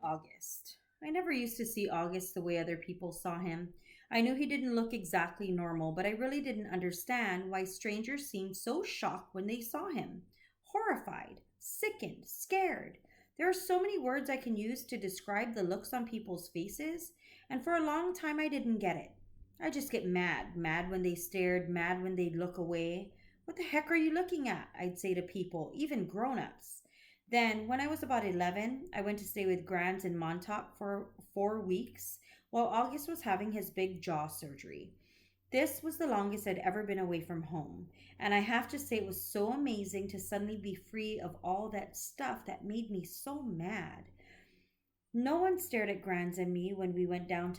August. I never used to see August the way other people saw him. I knew he didn't look exactly normal, but I really didn't understand why strangers seemed so shocked when they saw him. Horrified, sickened, scared. There are so many words I can use to describe the looks on people's faces, and for a long time I didn't get it. I just get mad. Mad when they stared, mad when they'd look away. What the heck are you looking at? I'd say to people, even grown ups. Then, when I was about 11, I went to stay with Grant in Montauk for 4 weeks while August was having his big jaw surgery. This was the longest I'd ever been away from home, and I have to say it was so amazing to suddenly be free of all that stuff that made me so mad. No one stared at Grant and me when we went down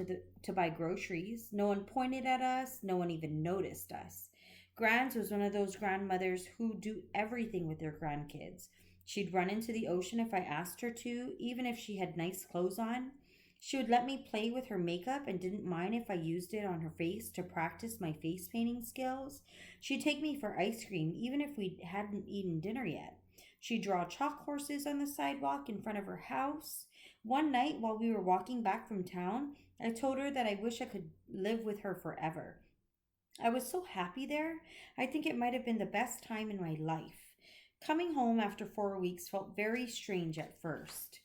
to buy groceries. No one pointed at us. No one even noticed us. Grant was one of those grandmothers who do everything with their grandkids. She'd run into the ocean if I asked her to, even if she had nice clothes on. She would let me play with her makeup and didn't mind if I used it on her face to practice my face painting skills. She'd take me for ice cream even if we hadn't eaten dinner yet. She'd draw chalk horses on the sidewalk in front of her house. One night, while we were walking back from town, I told her that I wish I could live with her forever. I was so happy there. I think it might have been the best time in my life. Coming home after 4 weeks felt very strange at first.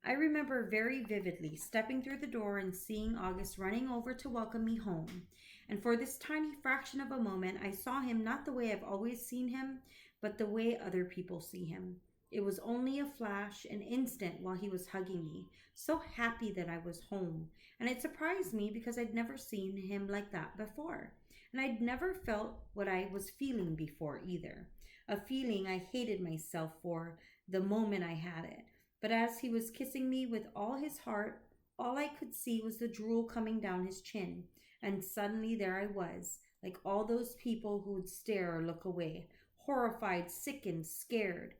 I remember very vividly stepping through the door and seeing August running over to welcome me home. And for this tiny fraction of a moment, I saw him not the way I've always seen him, but the way other people see him. It was only a flash, an instant while he was hugging me, so happy that I was home. And it surprised me because I'd never seen him like that before. And I'd never felt what I was feeling before either. A feeling I hated myself for the moment I had it. But as he was kissing me with all his heart, all I could see was the drool coming down his chin. And suddenly there I was, like all those people who would stare or look away, horrified, sickened, scared.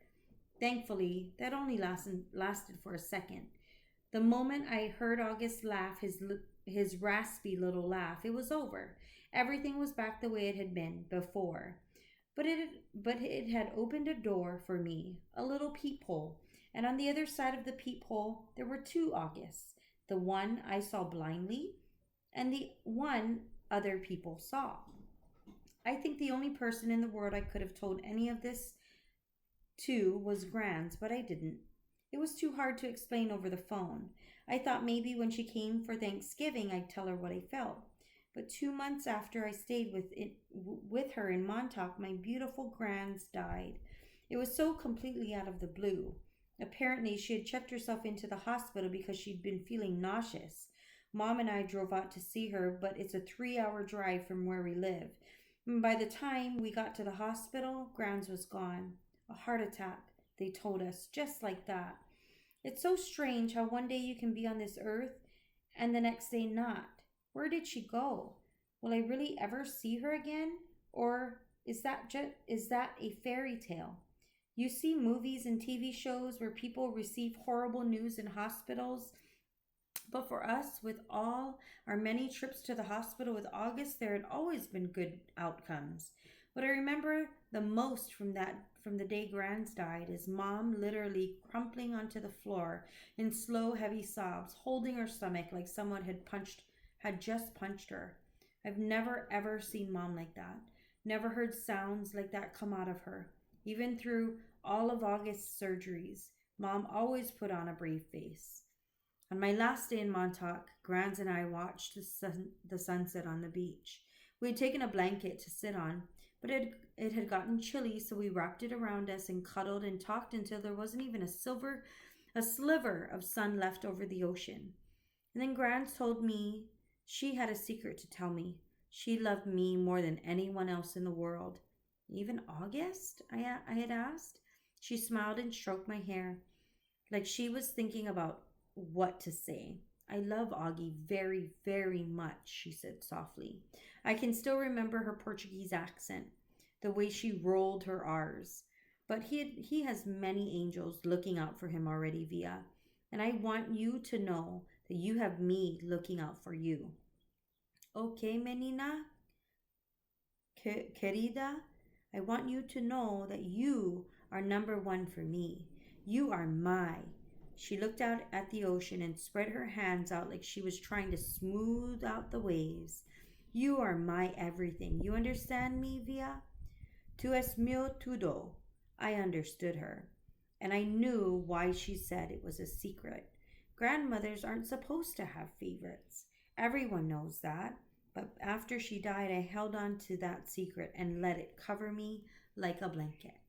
Thankfully, that only lasted for a second. The moment I heard August laugh, his raspy little laugh, it was over. Everything was back the way it had been before. But it had opened a door for me, a little peephole, and on the other side of the peephole there were two Augusts, the one I saw blindly, and the one other people saw. I think the only person in the world I could have told any of this to was Grant, but I didn't. It was too hard to explain over the phone. I thought maybe when she came for Thanksgiving I'd tell her what I felt. But 2 months after I stayed with her in Montauk, my beautiful Grants died. It was so completely out of the blue. Apparently, she had checked herself into the hospital because she'd been feeling nauseous. Mom and I drove out to see her, but it's a 3 hour drive from where we live. And by the time we got to the hospital, Grants was gone. A heart attack, they told us, just like that. It's so strange how one day you can be on this earth and the next day not. Where did she go? Will I really ever see her again? Or is that a fairy tale? You see movies and TV shows where people receive horrible news in hospitals, but for us, with all our many trips to the hospital with August, there had always been good outcomes. What I remember the most from the day Grants died is Mom literally crumpling onto the floor in slow, heavy sobs, holding her stomach like someone had just punched her. I've never ever seen Mom like that. Never heard sounds like that come out of her. Even through all of August's surgeries, Mom always put on a brave face. On my last day in Montauk, Grant and I watched the sunset on the beach. We had taken a blanket to sit on, but it had gotten chilly, so we wrapped it around us and cuddled and talked until there wasn't even a sliver of sun left over the ocean. And then Grant told me she had a secret to tell me. She loved me more than anyone else in the world. Even August? I had asked. She smiled and stroked my hair, like she was thinking about what to say. I love Augie very, very much, she said softly. I can still remember her Portuguese accent, the way she rolled her R's. But he has many angels looking out for him already, Via. And I want you to know that you have me looking out for you. Okay, menina, querida, I want you to know that you are number one for me. You are my. She looked out at the ocean and spread her hands out like she was trying to smooth out the waves. You are my everything. You understand me, Via? Tu es mio todo. I understood her, and I knew why she said it was a secret. Grandmothers aren't supposed to have favorites. Everyone knows that. But after she died, I held on to that secret and let it cover me like a blanket.